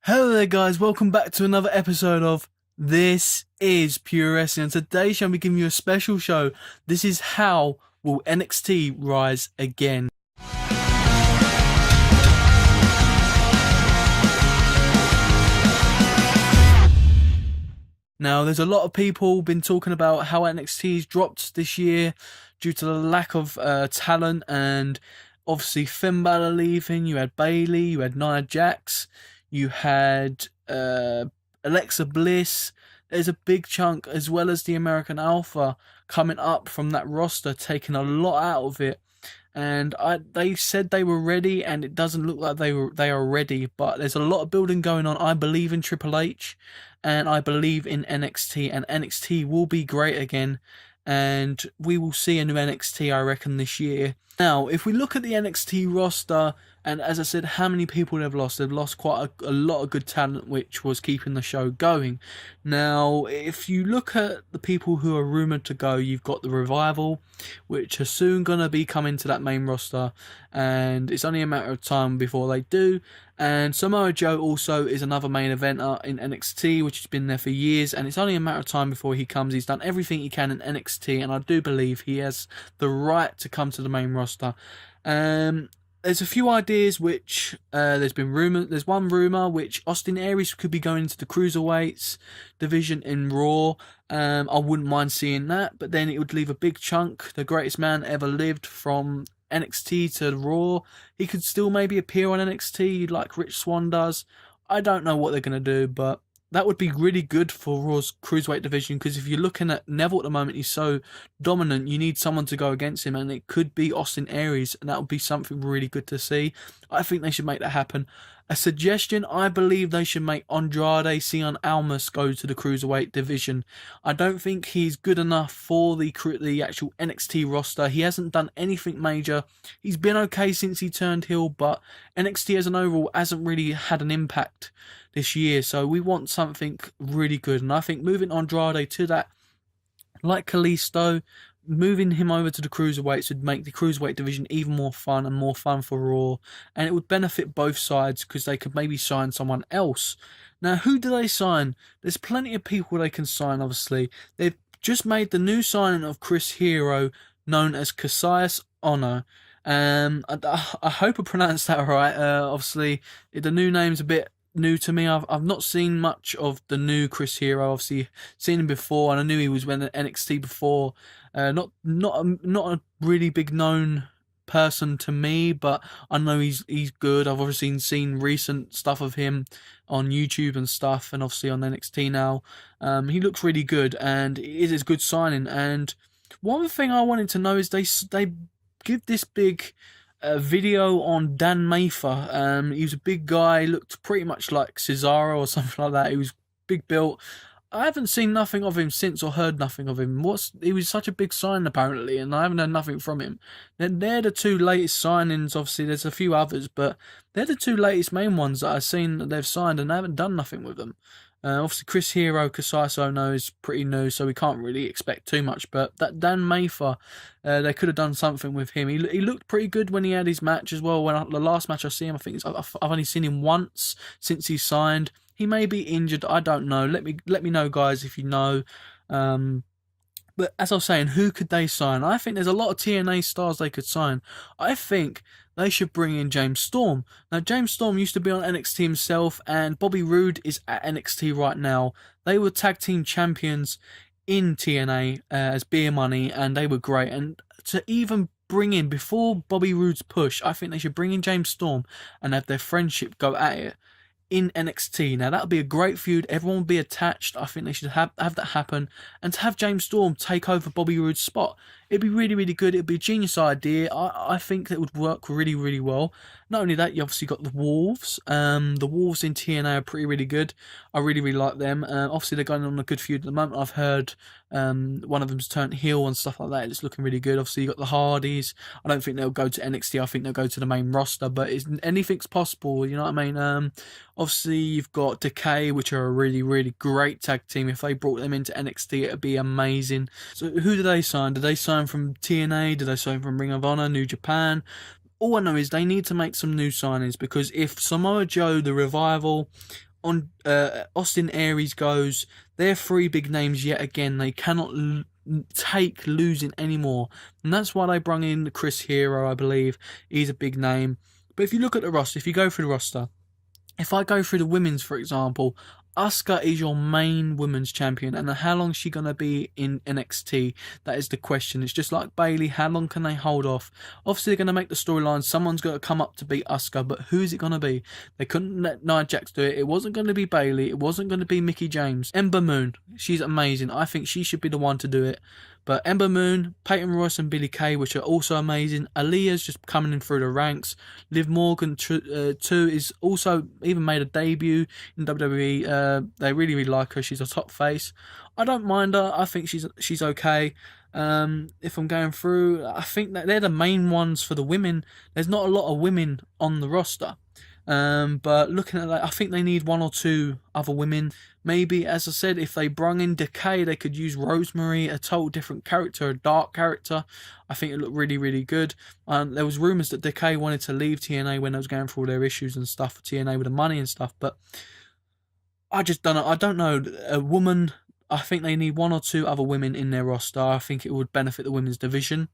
Hello there guys, welcome back to another episode of This is Pure Wrestling, and today shall be giving you a special show. This is How Will NXT Rise Again? Now, there's a lot of people been talking about how NXT's dropped this year due to the lack of talent, and obviously Finn Balor leaving. You had Bayley, you had Nia Jax, you had Alexa Bliss. There's a big chunk, as well as the American Alpha, coming up from that roster, taking a lot out of it. And they said they were ready, and it doesn't look like they are ready. But there's a lot of building going on. I believe in Triple H, and I believe in NXT, and NXT will be great again. And we will see a new NXT, I reckon, this year. Now, if we look at the NXT roster, and as I said, how many people they've lost quite a lot of good talent, which was keeping the show going. Now, if you look at the people who are rumoured to go, you've got the Revival, which are soon going to be coming to that main roster, and it's only a matter of time before they do. And Samoa Joe also is another main eventer in NXT, which has been there for years, and it's only a matter of time before he comes. He's done everything he can in NXT, and I do believe he has the right to come to the main roster. There's a few ideas which there's been rumored. There's one rumor which Austin Aries could be going into the cruiserweights division in Raw. I wouldn't mind seeing that, but then it would leave a big chunk. The greatest man ever lived from NXT to Raw. He could still maybe appear on NXT like Rich Swann does. I don't know what they're going to do, but that would be really good for Raw's cruiserweight division, because if you're looking at Neville at the moment, he's so dominant, you need someone to go against him, and it could be Austin Aries, and that would be something really good to see. I think they should make that happen. A suggestion, I believe they should make Andrade Cien Almas go to the cruiserweight division. I don't think he's good enough for the actual NXT roster. He hasn't done anything major. He's been okay since he turned heel, but NXT as an overall hasn't really had an impact this year. So we want something really good, and I think moving Andrade to that, like Kalisto, moving him over to the cruiserweights would make the cruiserweight division even more fun and more fun for Raw, and it would benefit both sides because they could maybe sign someone else. Now, who do they sign? There's plenty of people they can sign, obviously. They've just made the new signing of Chris Hero, known as Cassius Ohno. I hope I pronounced that right. Obviously, the new name's a bit new to me. I've not seen much of the new Chris Hero. Obviously, seen him before, and I knew he was with NXT before. Not a really big known person to me, but I know he's good. I've obviously seen recent stuff of him on YouTube and stuff, and obviously on NXT now. He looks really good, and it is a good signing. And one thing I wanted to know is they give this big video on Dan Mather. He was a big guy, looked pretty much like Cesaro or something like that. He was big built. I haven't seen nothing of him since, or heard nothing of him. He was such a big sign apparently, and I haven't heard nothing from him. They're the two latest signings. Obviously, there's a few others, but they're the two latest main ones that I've seen that they've signed, and I haven't done nothing with them. Obviously, Chris Hero, Cassius Ohno is pretty new, so we can't really expect too much. But that Dan Mather, they could have done something with him. He looked pretty good when he had his match as well. The last match I see him, I think I've only seen him once since he signed. He may be injured. I don't know. Let me know, guys, if you know. But as I was saying, who could they sign? I think there's a lot of TNA stars they could sign. I think they should bring in James Storm. Now, James Storm used to be on NXT himself, and Bobby Roode is at NXT right now. They were tag team champions in TNA as Beer Money, and they were great. And to even bring in, before Bobby Roode's push, I think they should bring in James Storm and have their friendship go at it in NXT. Now, that would be a great feud. Everyone would be attached. I think they should have that happen. And to have James Storm take over Bobby Roode's spot, it'd be really, really good. It'd be a genius idea. I think that would work really, really well. Not only that, you obviously got the Wolves. The Wolves in TNA are pretty, really good. I really, really like them. Obviously, they're going on a good feud at the moment. I've heard one of them's turned heel and stuff like that. It's looking really good. Obviously, you got the Hardys. I don't think they'll go to NXT. I think they'll go to the main roster, but anything's possible. You know what I mean? Obviously, you've got Decay, which are a really, really great tag team. If they brought them into NXT, it'd be amazing. So, who do they sign? Do they sign from TNA? Do they sign from Ring of Honor, New Japan? All I know is they need to make some new signings, because if Samoa Joe, the Revival, on Austin Aries goes, they're three big names yet again. They cannot take losing anymore, and that's why they brung in Chris Hero. I believe he's a big name. But if you look at the roster, if you go through the roster, if I go through the women's, for example, Asuka is your main women's champion, and how long is she going to be in NXT? That is the question. It's just like Bayley, how long can they hold off? Obviously, they're going to make the storyline. Someone's got to come up to beat Asuka, but who is it going to be? They couldn't let Nia Jax do it. It wasn't going to be Bayley. It wasn't going to be Mickie James. Ember Moon, she's amazing. I think she should be the one to do it. But Ember Moon, Peyton Royce and Billie Kay, which are also amazing. Aaliyah's just coming in through the ranks. Liv Morgan, too, is also even made a debut in WWE. They really like her. She's a top face. I don't mind her. I think she's okay. If I'm going through, I think that they're the main ones for the women. There's not a lot of women on the roster. But looking at that, I think they need one or two other women. Maybe, as I said, if they brung in Decay, they could use Rosemary, a total different character, a dark character. I think it looked really, really good. There was rumours that Decay wanted to leave TNA when they was going through all their issues and stuff for TNA with the money and stuff. But I just don't know. I don't know. A woman, I think they need one or two other women in their roster. I think it would benefit the women's division.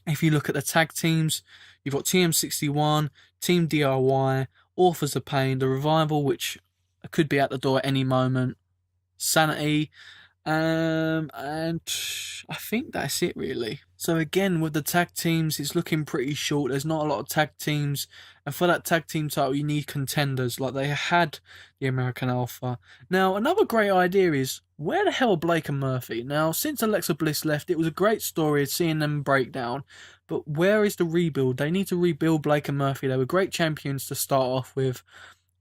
If you look at the tag teams, you've got TM61, Team DIY, Authors of Pain, The Revival, which could be at the door at any moment, Sanity, and I think that's it really. So again, with the tag teams, it's looking pretty short. There's not a lot of tag teams, and for that tag team title, you need contenders like they had the American Alpha. Now, another great idea is, where the hell are Blake and Murphy? Now, since Alexa Bliss left, it was a great story seeing them break down, but where is the rebuild? They need to rebuild Blake and Murphy. They were great champions to start off with.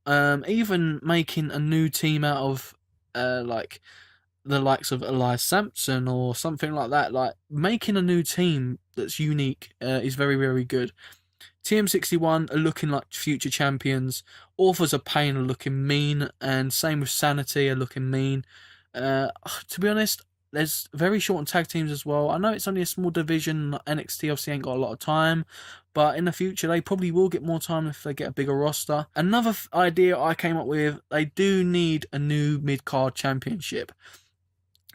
Even making a new team out of like the likes of Elias Sampson or something like that, like making a new team that's unique is very, very good. TM61 are looking like future champions. Authors of Pain are looking mean, and same with Sanity are looking mean. To be honest, there's very short on tag teams as well. I know it's only a small division. NXT obviously ain't got a lot of time, but in the future they probably will get more time if they get a bigger roster. Another idea I came up with, they do need a new mid-card championship.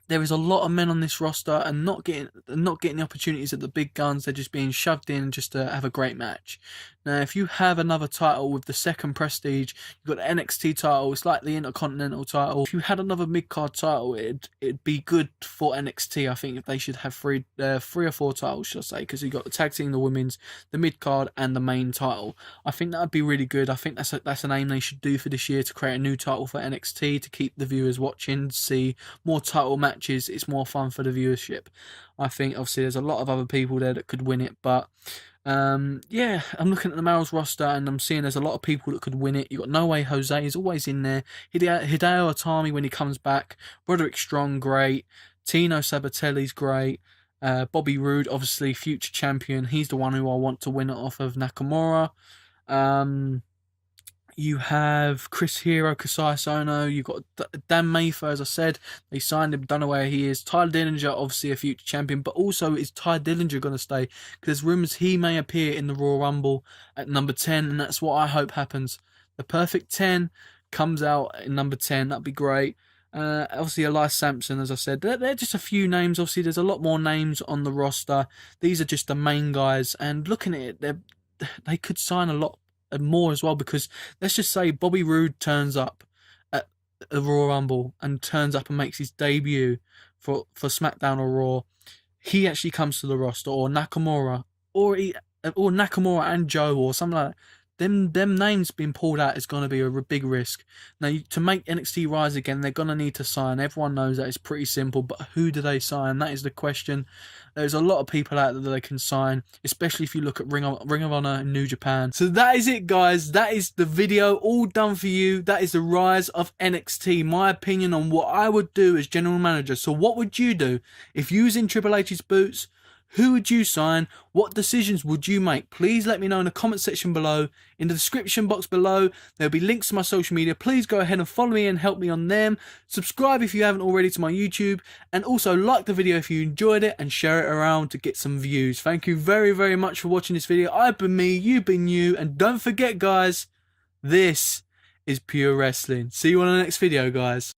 There is a lot of men on this roster and not getting the opportunities at the big guns. They're just being shoved in just to have a great match. Now, if you have another title with the second prestige, you've got the NXT title, it's like the Intercontinental title. If you had another mid-card title, it'd be good for NXT. I think if they should have three or four titles, should I say, because you've got the tag team, the women's, the mid-card, and the main title. I think that would be really good. I think that's an aim they should do for this year, to create a new title for NXT, to keep the viewers watching, see more title matches. It's more fun for the viewership. I think obviously there's a lot of other people there that could win it, but yeah, I'm looking at the males roster and I'm seeing there's a lot of people that could win it. You've got No Way Jose, is always in there. Hideo Itami when he comes back. Roderick Strong, great. Tino Sabatelli's great. Bobby Roode, obviously future champion. He's the one who I want to win it off of Nakamura. You have Chris Hero, Kasai Sono. You've got Dan Mayfair, as I said. They signed him, don't know where he is. Tyler Dillinger, obviously a future champion. But also, is Ty Dillinger going to stay? Because there's rumours he may appear in the Royal Rumble at number 10. And that's what I hope happens. The perfect 10 comes out in number 10. That'd be great. Obviously, Elias Sampson, as I said. They're just a few names. Obviously, there's a lot more names on the roster. These are just the main guys. And looking at it, they could sign a lot more as well, because let's just say Bobby Roode turns up at the Royal Rumble and turns up and makes his debut for SmackDown or Raw. He actually comes to the roster, or Nakamura, or Nakamura and Joe, or something like that. Them names being pulled out is going to be a big risk. Now, to make NXT rise again, they're going to need to sign. Everyone knows that it's pretty simple, but who do they sign? That is the question. There's a lot of people out there that they can sign, especially if you look at Ring of Honor and New Japan. So that is it, guys. That is the video all done for you. That is the rise of NXT. My opinion on what I would do as general manager. So what would you do if you was in Triple H's boots? Who would you sign? What decisions would you make? Please let me know in the comment section below. In the description box below, there'll be links to my social media. Please go ahead and follow me and help me on them. Subscribe if you haven't already to my YouTube. And also like the video if you enjoyed it, and share it around to get some views. Thank you very, very much for watching this video. I've been me, you've been you. And don't forget, guys, this is pure wrestling. See you on the next video, guys.